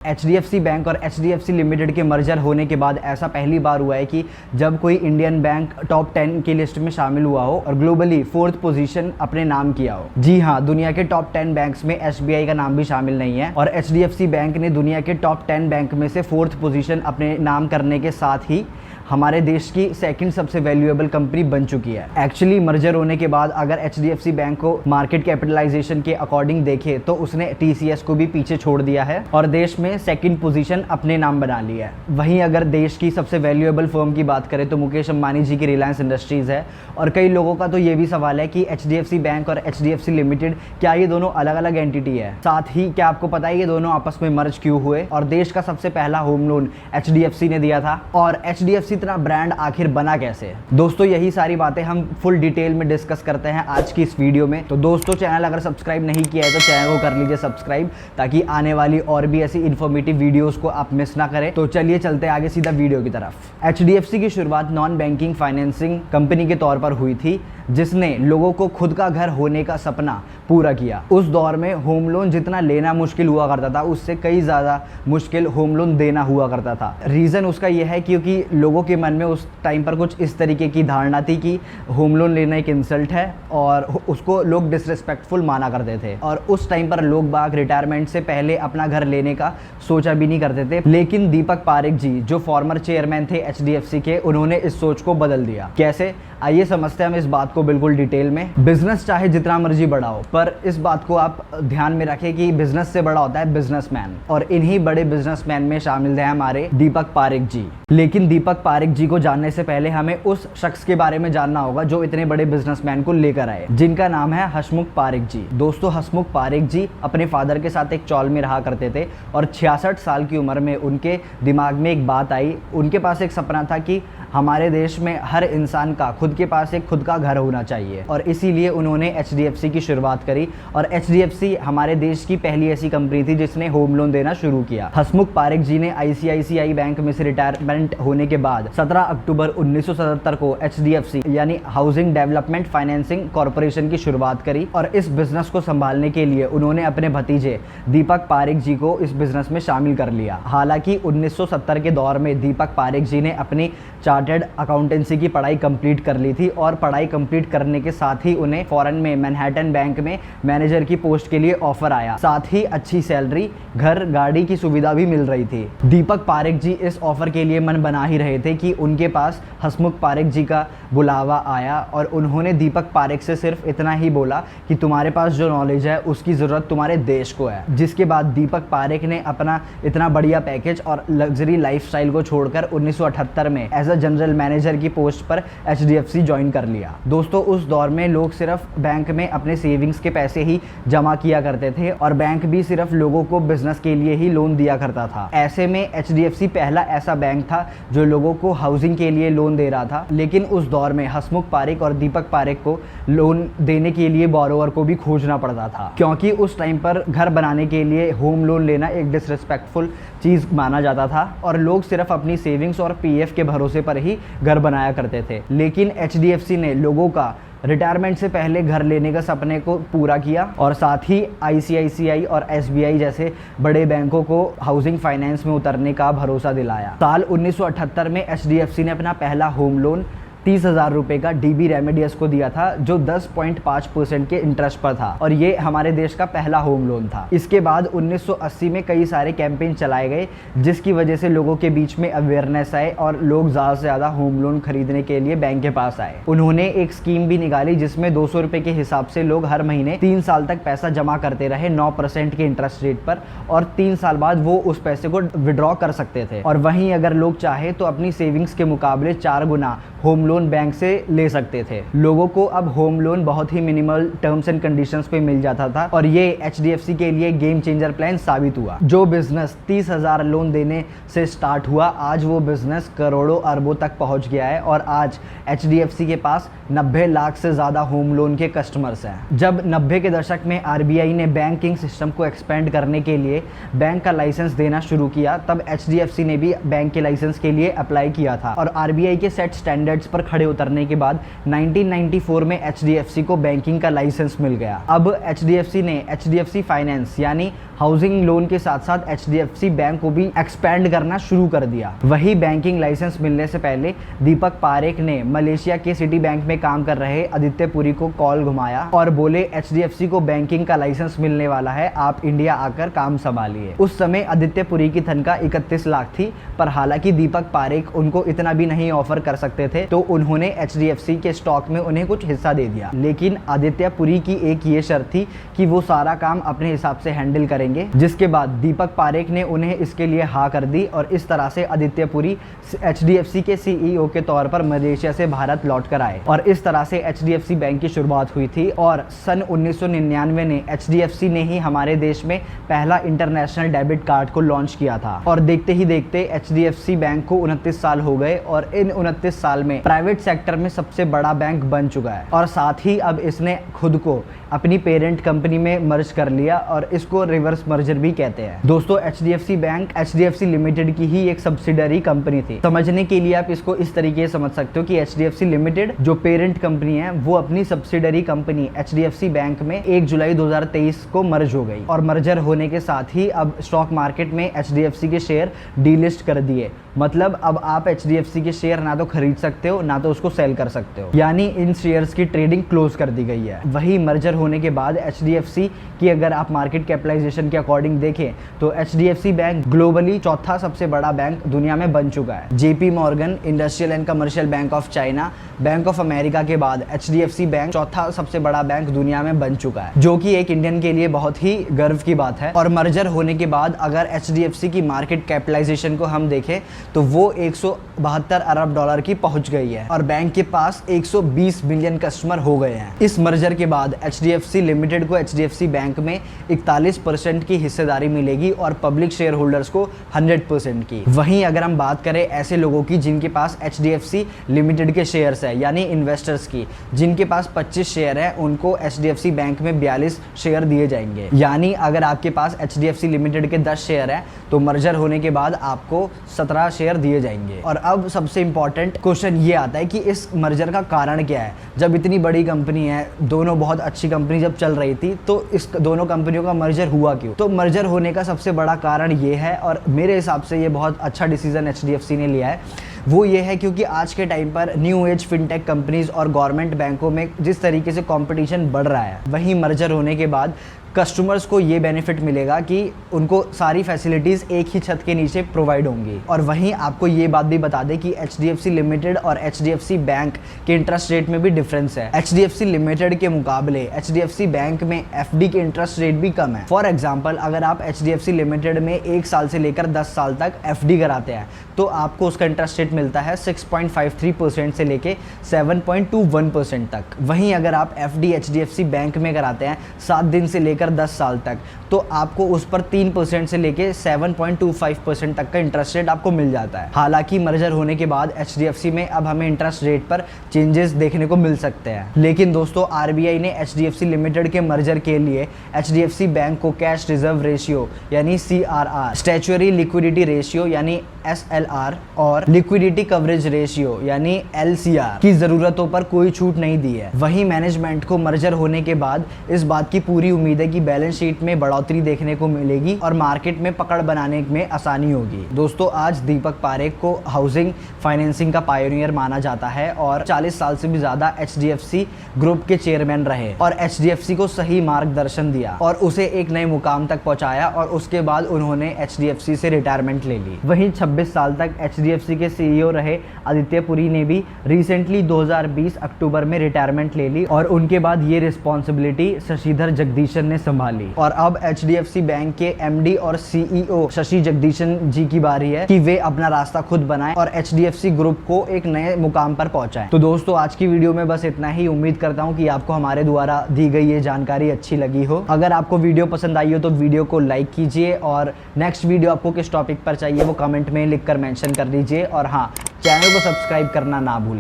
HDFC bank और HDFC limited के merger होने के बाद ऐसा पहली बार हुआ है कि जब कोई इंडियन बैंक टॉप 10 की लिस्ट में शामिल हुआ हो और ग्लोबली 4th पोजीशन अपने नाम किया हो। जी हाँ, दुनिया के टॉप 10 बैंक्स में SBI का नाम भी शामिल नहीं है और HDFC बैंक ने दुनिया के टॉप 10 बैंक में से 4th पोजीशन अपने नाम करने के साथ ही हमारे देश की सेकंड सबसे वैल्यूएबल कंपनी बन चुकी है। एक्चुअली मर्जर होने के बाद अगर HDFC बैंक को मार्केट कैपिटलाइजेशन के अकॉर्डिंग देखे तो उसने TCS को भी पीछे छोड़ दिया है और देश में सेकंड पोजीशन अपने नाम बना लिया है। वहीं अगर देश की सबसे वैल्यूएबल फर्म की बात करें तो मुकेश अंबानी जी की रिलायंस इंडस्ट्रीज है और कई लोगों का तो ये भी सवाल है कि HDFC बैंक और HDFC लिमिटेड क्या ये दोनों अलग अलग एंटिटी है। साथ ही क्या आपको पता है ये दोनों आपस में मर्ज क्यों हुए और देश का सबसे पहला होम लोन HDFC ने दिया था और HDFC इतना ब्रांड आखिर बना कैसे। दोस्तों यही सारी बातें हम फुल डिटेल में डिस्कस करते हैं आज की इस वीडियो में। तो दोस्तों चैनल अगर सब्सक्राइब नहीं किया है तो चैनल को कर लीजिए सब्सक्राइब ताकि आने वाली और भी ऐसी इन्फॉर्मेटिव वीडियोस को आप मिस ना करें। तो चलिए चलते हैं आगे सीधा वीडियो की तरफ। HDFC की शुरुआत नॉन बैंकिंग फाइनेंसिंग कंपनी के तौर पर हुई थी जिसने लोगों को खुद का घर होने का सपना पूरा किया। उस दौर में होम लोन जितना लेना मुश्किल हुआ करता था उससे कई ज़्यादा मुश्किल होम लोन देना हुआ करता था। रीज़न उसका यह है क्योंकि लोगों के मन में उस टाइम पर कुछ इस तरीके की धारणा थी कि होम लोन लेना एक इंसल्ट है और उसको लोग डिसरिस्पेक्टफुल माना करते थे और उस टाइम पर लोग बाग रिटायरमेंट से पहले अपना घर लेने का सोचा भी नहीं करते थे। लेकिन दीपक पारेख जी जो फॉर्मर चेयरमैन थे HDFC के, उन्होंने इस सोच को बदल दिया। कैसे, आइए समझते हैं हम इस बात को बिल्कुल डिटेल में। बिजनेस चाहे जितना मर्जी बड़ा हो पर इस बात को आप ध्यान में रखें कि बिजनेस से बड़ा होता है बिजनेसमैन और इन्हीं बड़े बिजनेसमैन में शामिल हैं हमारे दीपक पारेख जी। लेकिन दीपक पारेख जी को जानने से पहले हमें उस शख्स के बारे में जानना होगा जो इतने बड़े बिजनेसमैन को लेकर आए, जिनका नाम है हसमुख पारेख जी। दोस्तों हसमुख पारेख जी अपने फादर के साथ एक चौल में रहा करते थे और 66 साल की उम्र में उनके दिमाग में एक बात आई। उनके पास एक सपना था कि हमारे देश में हर इंसान का खुद के पास एक खुद का घर होना चाहिए और इसीलिए उन्होंने HDFC की शुरुआत करी और HDFC हमारे देश की पहली ऐसी कंपनी थी जिसने होम लोन देना शुरू किया। हसमुख पारेख जी ने ICICI बैंक में से रिटायरमेंट होने के बाद 17 अक्टूबर 1977 को HDFC यानी हाउसिंग डेवलपमेंट फाइनेंसिंग कॉर्पोरेशन की शुरुआत करी और इस बिजनेस को संभालने के लिए उन्होंने अपने भतीजे दीपक पारेख जी को इस बिजनेस में शामिल कर लिया। हालांकि 1970 के दौर में दीपक पारेख जी ने अपनी चार्टर्ड अकाउंटेंसी की पढ़ाई कंप्लीट कर ली थी और पढ़ाई कंप्लीट करने के साथ ही उन्हें फॉरेन में मैनहट्टन बैंक में मैनेजर की पोस्ट के लिए ऑफर आया। साथ ही अच्छी सैलरी, घर, गाड़ी की सुविधा भी मिल रही थी। दीपक पारेख जी इस ऑफर के लिए मन बना ही रहे थे कि उनके पास हसमुख पारेख जी का बुलावा आया और उन्होंने दीपक पारेख से सिर्फ इतना ही बोला कि तुम्हारे पास जो नॉलेज है उसकी ज़रूरत तुम्हारे देश को है। जिसके बाद दीपक पारेख ने अपना इतना बढ़िया पैकेज और लग्जरी लाइफस्टाइल को छोड़कर 1978 में एज अ जनरल मैनेजर की पोस्ट पर HDFC ज्वाइन कर लिया। दोस्तों उस दौर में लोग सिर्फ बैंक में अपने सेविंग्स के पैसे ही जमा किया करते थे और बैंक भी सिर्फ लोगों को बिजनेस के लिए ही लोन दिया करता था। ऐसे में HDFC पहला ऐसा बैंक था जो लोगों को हाउसिंग के लिए लोन दे रहा था। लेकिन उस दौर में हसमुख पारेख और दीपक पारेख को लोन देने के लिए बोरोवर को भी खोजना पड़ता था क्योंकि उस टाइम पर घर बनाने के लिए होम लोन लेना एक डिसरिस्पेक्टफुल चीज़ माना जाता था और लोग सिर्फ अपनी सेविंग्स और PF के भरोसे पर ही घर बनाया करते थे। लेकिन HDFC ने लोगों का रिटायरमेंट से पहले घर लेने का सपने को पूरा किया और साथ ही ICICI और SBI जैसे बड़े बैंकों को हाउसिंग फाइनेंस में उतरने का भरोसा दिलाया। साल 1978 में HDFC ने अपना पहला होम लोन 30,000 रुपये का DB रेमेडियस को दिया था जो 10.5% के इंटरेस्ट पर था और ये हमारे देश का पहला होम लोन था। इसके बाद 1980 में कई सारे कैंपेन चलाए गए जिसकी वजह से लोगों के बीच में अवेयरनेस आए और लोग ज़्यादा से ज़्यादा होम लोन खरीदने के लिए बैंक के पास आए। उन्होंने एक स्कीम भी निकाली जिसमें 200 रुपये के हिसाब से लोग हर महीने 3 साल तक पैसा जमा करते रहे 9% के इंटरेस्ट रेट पर और 3 साल बाद वो उस पैसे को विड्रॉ कर सकते थे और वहीं अगर लोग चाहे तो अपनी सेविंग्स के मुकाबले 4 गुना होम लोन बैंक से ले सकते थे। लोगों को अब होम लोन बहुत ही मिनिमल टर्म्स एंड कंडीशंस पे मिल जाता था और ये HDFC के लिए गेम चेंजर प्लान साबित हुआ। जो बिजनेस 30,000 लोन देने से स्टार्ट हुआ आज वो बिजनेस करोड़ों अरबों तक पहुंच गया है और आज HDFC के पास 90 लाख से ज़्यादा होम लोन के कस्टमर्स हैं। जब 90 के दशक में RBI ने बैंकिंग सिस्टम को एक्सपेंड करने के लिए बैंक का लाइसेंस देना शुरू किया तब HDFC ने भी बैंक के लाइसेंस के लिए अप्लाई किया था और RBI के सेट स्टैंडर्ड्स पर पर खड़े उतरने के बाद 1994 में HDFC को बैंकिंग का लाइसेंस मिल गया। अब HDFC ने HDFC फाइनेंस यानी हाउसिंग लोन के साथ साथ HDFC बैंक को भी एक्सपैंड करना शुरू कर दिया। वही बैंकिंग लाइसेंस मिलने से पहले दीपक पारेख ने मलेशिया के सिटी बैंक में काम कर रहे आदित्य पुरी को कॉल घुमाया और बोले HDFC को बैंकिंग का लाइसेंस मिलने वाला है, आप इंडिया आकर काम संभालिए। उस समय आदित्य पुरी की तनख्वाह 31 लाख थी, पर हालांकि दीपक पारेख उनको इतना भी नहीं ऑफर कर सकते थे, तो उन्होंने HDFC के स्टॉक में उन्हें कुछ हिस्सा दे दिया। लेकिन आदित्य पुरी की एक ये शर्त थी कि वो सारा काम अपने हिसाब से हैंडल करेंगे, जिसके बाद दीपक पारेख ने उन्हें इसके लिए हाँ कर दी और इस तरह से आदित्य पुरी HDFC के CEO के तौर पर मलेशिया से भारत लौट कर आए और इस तरह से HDFC बैंक की शुरुआत हुई थी। और सन 1999 में HDFC ने ही हमारे देश में पहला इंटरनेशनल डेबिट कार्ड को लॉन्च किया था और देखते ही देखते HDFC बैंक को 29 साल हो गए और इन 29 साल में प्राइवेट सेक्टर में सबसे बड़ा बैंक बन चुका है और साथ ही अब इसने खुद को अपनी पेरेंट कंपनी में मर्ज कर लिया और इसको रिवर्स मर्जर भी कहते हैं। दोस्तों, HDFC बैंक HDFC लिमिटेड की ही एक सब्सिडरी कंपनी थी। समझने के लिए आप इसको इस तरीके से समझ सकते हो कि HDFC लिमिटेड जो पेरेंट कंपनी है वो अपनी सब्सिडरी कंपनी HDFC बैंक में 1 जुलाई 2023 को मर्ज हो गई और मर्जर होने के साथ ही अब स्टॉक मार्केट में HDFC के शेयर डीलिस्ट कर दिए। मतलब अब आप HDFC के शेयर ना तो खरीद सकते हो ना तो उसको सेल कर सकते हो, यानी इन शेयर्स की ट्रेडिंग क्लोज कर दी गई है। वही मर्जर होने के बाद HDFC की अगर आप मार्केट कैपिटलाइजेशन के अकॉर्डिंग देखें तो HDFC बैंक ग्लोबली चौथा सबसे बड़ा बैंक दुनिया में बन चुका है। JP Morgan, industrial and commercial bank of China, bank of America के बाद HDFC बैंक चौथा सबसे बड़ा बैंक दुनिया में बन चुका है, जो कि एक इंडियन के लिए बहुत ही गर्व की बात है। और मर्जर होने के बाद अगर HDFC की मार्केट कैपिटलाइजेशन को हम देखें तो वो 172 अरब डॉलर की पहुंच गई है और बैंक के पास 120 मिलियन कस्टमर हो गए हैं। इस मर्जर के बाद HDFC लिमिटेड को HDFC बैंक में 41% की हिस्सेदारी मिलेगी और पब्लिक शेयर होल्डर्स को 100% की। वहीं अगर हम बात करें ऐसे लोगों की जिनके पास HDFC लिमिटेड के शेयर्स है, यानी इन्वेस्टर्स की, जिनके पास 25 शेयर है, उनको HDFC बैंक में 42 शेयर दिए जाएंगे। यानी अगर आपके पास HDFC लिमिटेड के 10 शेयर है तो मर्जर होने के बाद आपको 17 शेयर दिए जाएंगे। और अब सबसे इंपॉर्टेंट क्वेश्चन ये आता है कि इस मर्जर का कारण क्या है। जब इतनी बड़ी कंपनी है, दोनों बहुत अच्छी कंपनी जब चल रही थी, तो इस दोनों कंपनियों का मर्जर हुआ क्यों? तो मर्जर होने का सबसे बड़ा कारण ये है, और मेरे हिसाब से ये बहुत अच्छा डिसीजन HDFC ने लिया है, वो ये है क्योंकि आज के टाइम पर न्यू एज फिनटेक कंपनीज और गवर्नमेंट बैंकों में जिस तरीके से कंपटीशन बढ़ रहा है, वहीं मर्जर होने के बाद कस्टमर्स को ये बेनिफिट मिलेगा कि उनको सारी फैसिलिटीज़ एक ही छत के नीचे प्रोवाइड होंगी। और वहीं आपको ये बात भी बता दें कि HDFC लिमिटेड और HDFC बैंक के इंटरेस्ट रेट में भी डिफरेंस है। HDFC लिमिटेड के मुकाबले HDFC बैंक में FD के इंटरेस्ट रेट भी कम है। फॉर एग्जाम्पल, अगर आप HDFC लिमिटेड में 1 साल से लेकर 10 साल तक FD कराते हैं तो आपको उसका इंटरेस्ट रेट मिलता है 6.53% से लेके 7.21% तक। वहीं अगर आप FD HDFC बैंक में कराते हैं 7 दिन से लेकर 10 साल तक, तो आपको उस पर 3% से लेके 7.25% तक का इंटरेस्ट रेट आपको मिल जाता है। हालांकि मर्जर होने के बाद HDFC में अब हमें इंटरेस्ट रेट पर चेंजेस देखने को मिल सकते हैं। लेकिन दोस्तों, RBI ने HDFC लिमिटेड के मर्जर के लिए HDFC बैंक को कैश रिजर्व रेशियो यानी CRR, स्टैच्यूटरी लिक्विडिटी रेशियो यानी SLR और लिक्विडिटी कवरेज रेशियो यानी LCR की जरूरतों पर कोई छूट नहीं दी है। वहीं मैनेजमेंट को मर्जर होने के बाद इस बात की पूरी उम्मीद है कि बैलेंस शीट में बढ़ोतरी देखने को मिलेगी और मार्केट में पकड़ बनाने में आसानी होगी। दोस्तों, आज दीपक पारेख को हाउसिंग फाइनेंसिंग का पायोनियर माना जाता है और 40 साल से भी ज्यादा HDFC ग्रुप के चेयरमैन रहे और HDFC को सही मार्गदर्शन दिया और उसे एक नए मुकाम तक पहुंचाया और उसके बाद उन्होंने HDFC से रिटायरमेंट ले ली। वहीं 26 साल तक HDFC के CEO रहे आदित्य पुरी ने भी रिसेंटली 2020 अक्टूबर में रिटायरमेंट ले ली और उनके बाद ये रिस्पॉन्सिबिलिटी शशिधर जगदीशन ने संभाली। और अब HDFC बैंक के MD और CEO शशि जगदीशन जी की बारी है कि वे अपना रास्ता खुद बनाएं और HDFC ग्रुप को एक नए मुकाम पर पहुंचाएं। तो दोस्तों, आज की वीडियो में बस इतना ही। उम्मीद करता हूं कि आपको हमारे द्वारा दी गई ये जानकारी अच्छी लगी हो। अगर आपको वीडियो पसंद आई हो तो वीडियो को लाइक कीजिए और नेक्स्ट वीडियो आपको किस टॉपिक पर चाहिए वो कमेंट में लिखकर मेंशन कर दीजिए। और हाँ, चैनल को सब्सक्राइब करना ना भूलें।